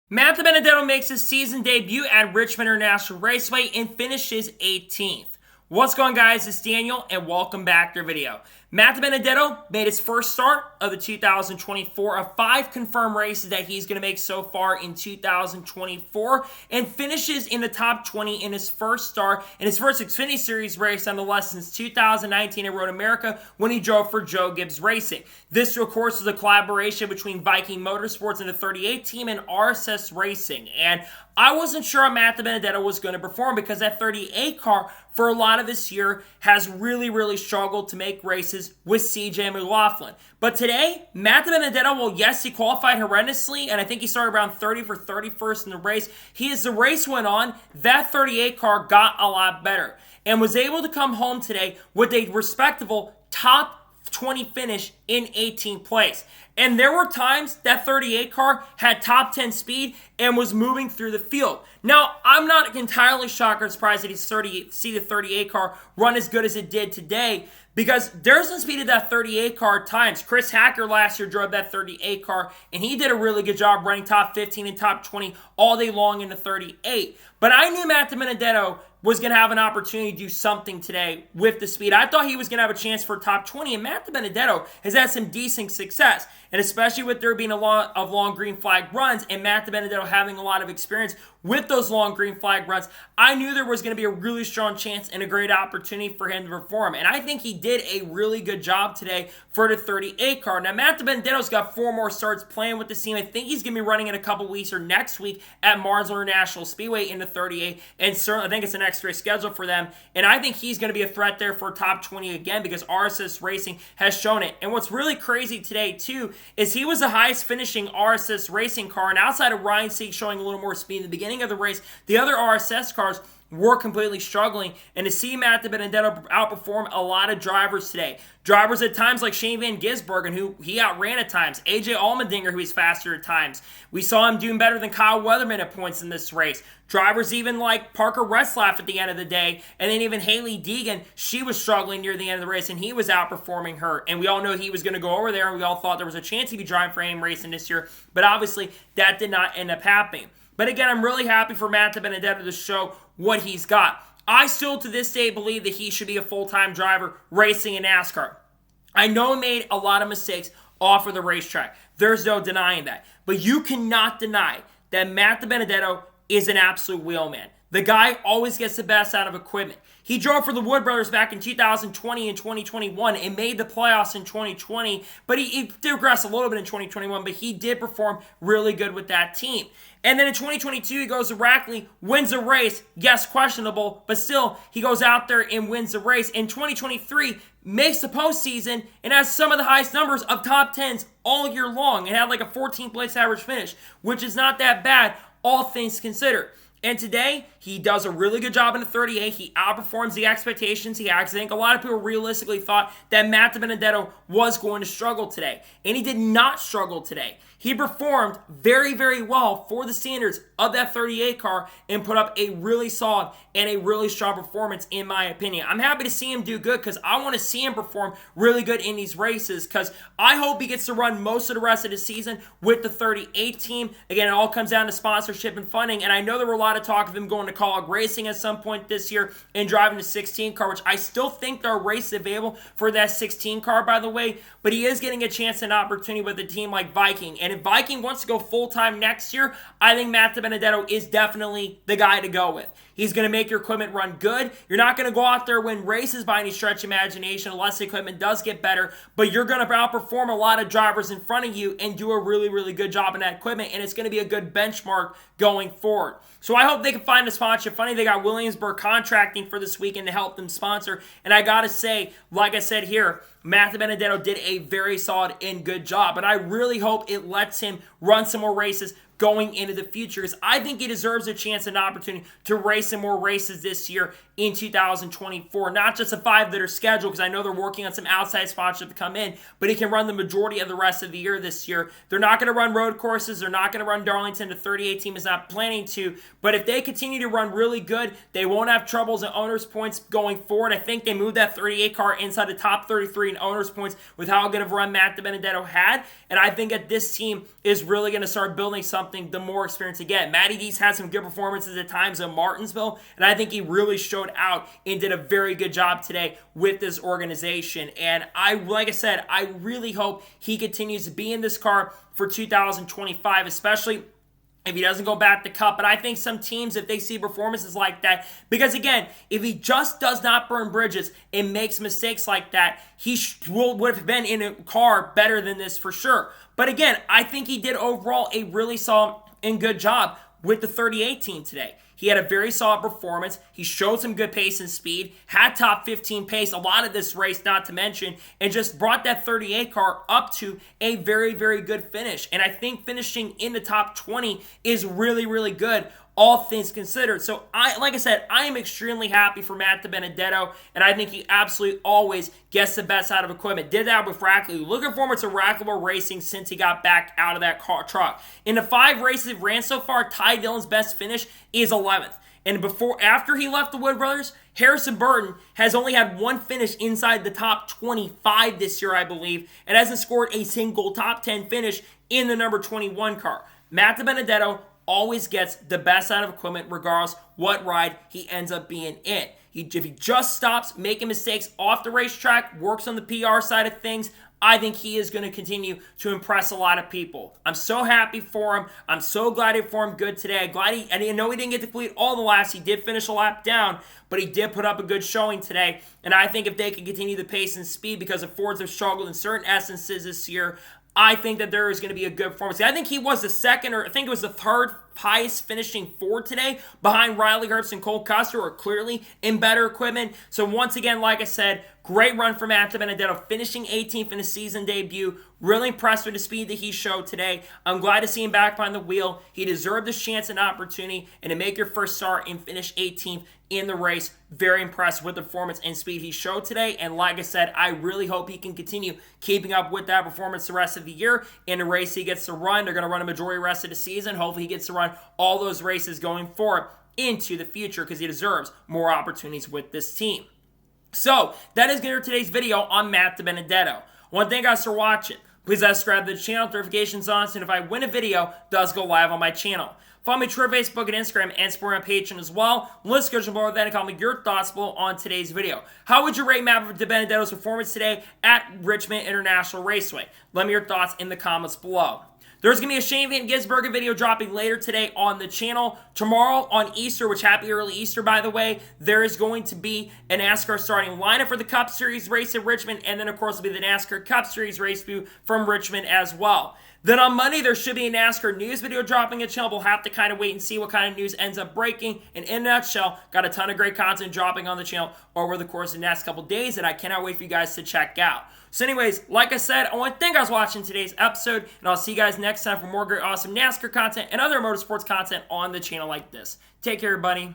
Matt DiBenedetto makes his season debut at Richmond International Raceway and finishes 18th. What's going on, guys? It's Daniel and welcome back to our video. Matt DiBenedetto made his first start of the 2024 of 5 confirmed races that he's going to make so far in 2024 and finishes in the top 20 in his first start in his first Xfinity Series race nonetheless since 2019 at Road America when he drove for Joe Gibbs Racing. This, of course, was a collaboration between Viking Motorsports and the 38 team and RSS Racing. And I wasn't sure how Matt DiBenedetto was going to perform because that 38 car for a lot of this year has really struggled to make races with CJ McLaughlin. But today, Matt DiBenedetto, well, yes, he qualified horrendously, and I think he started around 30 for 31st in the race. As the race went on, that 38 car got a lot better and was able to come home today with a respectable top 20 finish in 18th place. And there were times that 38 car had top 10 speed and was moving through the field. Now, I'm not entirely shocked or surprised that see the 38 car run as good as it did today, because there's some speed of that 38 car at times. Chris Hacker last year drove that 38 car, and he did a really good job running top 15 and top 20 all day long in the 38. But I knew Matt DiBenedetto was going to have an opportunity to do something today with the speed. I thought he was going to have a chance for top 20, and Matt DiBenedetto has had some decent success. And especially with there being a lot of long green flag runs and Matt DiBenedetto having a lot of experience with those long green flag runs, I knew there was going to be a really strong chance and a great opportunity for him to perform. And I think he did a really good job today for the 38 car. Now, Matt DiBenedetto's got 4 more starts playing with the team. I think he's going to be running in a couple weeks or next week at Martinsville International Speedway in the 38. And certainly, I think it's an extra schedule for them. And I think he's going to be a threat there for top 20 again because RSS Racing has shown it. And what's really crazy today, too, is he was the highest finishing RSS Racing car. And outside of Ryan Sieg showing a little more speed in the beginning of the race, the other RSS cars were completely struggling. And to see Matt DiBenedetto outperform a lot of drivers today. Drivers at times like Shane Van Gisbergen, who he outran at times. AJ Allmendinger, who was faster at times. We saw him doing better than Kyle Weatherman at points in this race. Drivers even like Parker Retzlaff at the end of the day. And then even Haley Deegan, she was struggling near the end of the race, and he was outperforming her. And we all know he was going to go over there, and we all thought there was a chance he'd be driving for AIM Racing this year. But obviously, that did not end up happening. But again, I'm really happy for Matt DiBenedetto to show what he's got. I still, to this day, believe that he should be a full-time driver racing in NASCAR. I know he made a lot of mistakes off of the racetrack. There's no denying that. But you cannot deny that Matt DiBenedetto is an absolute wheelman. The guy always gets the best out of equipment. He drove for the Wood Brothers back in 2020 and 2021 and made the playoffs in 2020, but he digressed a little bit in 2021, but he did perform really good with that team. And then in 2022, he goes to Rackley, wins a race. Yes, questionable, but still, he goes out there and wins the race. In 2023, makes the postseason and has some of the highest numbers of top 10s all year long and had like a 14th place average finish, which is not that bad, all things considered. And today, he does a really good job in the 38. He outperforms the expectations he had. I think a lot of people realistically thought that Matt DiBenedetto was going to struggle today. And he did not struggle today. He performed very well for the standards of that 38 car and put up a really solid and a really strong performance, in my opinion. I'm happy to see him do good because I want to see him perform really good in these races because I hope he gets to run most of the rest of the season with the 38 team. Again, it all comes down to sponsorship and funding, and I know there were a lot of talk of him going to College Racing at some point this year and driving the 16 car, which I still think there are races available for that 16 car, by the way, but he is getting a chance and opportunity with a team like Viking. And if Viking wants to go full-time next year, I think Matt DiBenedetto is definitely the guy to go with. He's going to make your equipment run good. You're not going to go out there and win races by any stretch of imagination unless the equipment does get better, but you're going to outperform a lot of drivers in front of you and do a really good job in that equipment, and it's going to be a good benchmark going forward. So I hope they can find a sponsorship. Funny, they got Williamsburg Contracting for this weekend to help them sponsor, and I got to say, like I said here, Matt DiBenedetto did a very solid and good job, but I really hope it lets him run some more races going into the future, because I think he deserves a chance and opportunity to race in more races this year in 2024. Not just the 5 that are scheduled, because I know they're working on some outside sponsorship to come in, but he can run the majority of the rest of the year this year. They're not going to run road courses. They're not going to run Darlington. The 38 team is not planning to, but if they continue to run really good, they won't have troubles in owners' points going forward. I think they moved that 38 car inside the top 33 in owners' points with how good of a run Matt DiBenedetto had, and I think that this team is really really going to start building something the more experience he gets. Matty D's had some good performances at times in Martinsville, and I think he really showed out and did a very good job today with this organization. And like I said, I really hope he continues to be in this car for 2025, especially if he doesn't go back to Cup. But I think some teams, if they see performances like that, because again, if he just does not burn bridges and makes mistakes like that, he would have been in a car better than this for sure. But again, I think he did overall a really solid and good job with the 38 team today. He had a very solid performance. He showed some good pace and speed, had top 15 pace a lot of this race, not to mention, and just brought that 38 car up to a very, very good finish. And I think finishing in the top 20 is really, really good, all things considered. So, like I said, I am extremely happy for Matt DiBenedetto, and I think he absolutely always gets the best out of equipment. Did that with Rackley. Looking forward to Rackley racing since he got back out of that truck. In the 5 races he ran so far, Ty Dillon's best finish is 11th. And after he left the Wood Brothers, Harrison Burton has only had 1 finish inside the top 25 this year, I believe, and hasn't scored a single top 10 finish in the number 21 car. Matt DiBenedetto always gets the best out of equipment regardless what ride he ends up being in. If he just stops making mistakes off the racetrack, works on the PR side of things, I think he is going to continue to impress a lot of people. I'm so happy for him. I'm so glad he performed good today. I know he didn't get to complete all the laps. He did finish a lap down, but he did put up a good showing today. And I think if they can continue the pace and speed, because the Fords have struggled in certain essences this year, I think that there is going to be a good performance. I think he was the second, or I think it was the third highest finishing Ford today, behind Riley Herbst and Cole Custer, are clearly in better equipment. So once again, like I said, great run for Matt DiBenedetto, finishing 18th in his season debut. Really impressed with the speed that he showed today. I'm glad to see him back behind the wheel. He deserved this chance and opportunity, and to make your first start and finish 18th in the race, very impressed with the performance and speed he showed today. And like I said, I really hope he can continue keeping up with that performance the rest of the year. In the race he gets to run, they're going to run a majority of the rest of the season. Hopefully he gets to run all those races going forward into the future, because he deserves more opportunities with this team. So that is going to be today's video on Matt DiBenedetto. I want to thank you guys for watching. Please subscribe to the channel, notifications on, and if I win a video, it does go live on my channel. Follow me on Twitter, Facebook, and Instagram, and support me on Patreon as well. Let's go below that and comment your thoughts below on today's video. How would you rate Matt DiBenedetto's performance today at Richmond International Raceway? Let me know your thoughts in the comments below. There's going to be a Shane Van Gisbergen video dropping later today on the channel. Tomorrow on Easter, which happy early Easter, by the way, there is going to be a NASCAR starting lineup for the Cup Series race at Richmond, and then, of course, will be the NASCAR Cup Series race view from Richmond as well. Then on Monday, there should be a NASCAR news video dropping at the channel. We'll have to kind of wait and see what kind of news ends up breaking. And in a nutshell, got a ton of great content dropping on the channel over the course of the next couple days that I cannot wait for you guys to check out. So anyways, like I said, I want to thank you guys for watching today's episode, and I'll see you guys next time for more great, awesome NASCAR content and other motorsports content on the channel like this. Take care, everybody.